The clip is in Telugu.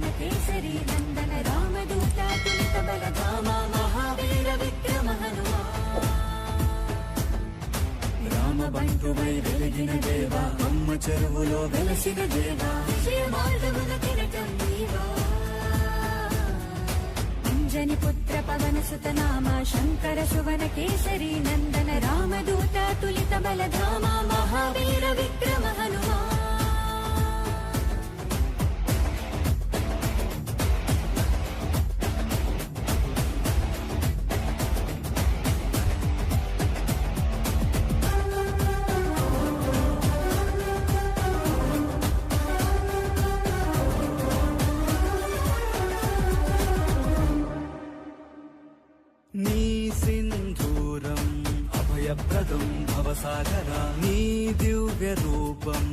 సువన కేసరి నందన రామదూత తులిత బలధామ మహావీర విక్రమ హనుమా రామబంటువై వెలిగిన దేవా అమ్మ చెరువులో వెలసిన దేవా విజయ మార్గమున కిరటం నీవా అంజని పుత్ర పవన సుత నామ శంకర సువన కేసరి నందన రామదూత తులిత బలధామ మహావీర విక్రమ హనుమా నీ సింధూరం అభయప్రదం భవసాగర నీ దివ్య రూపం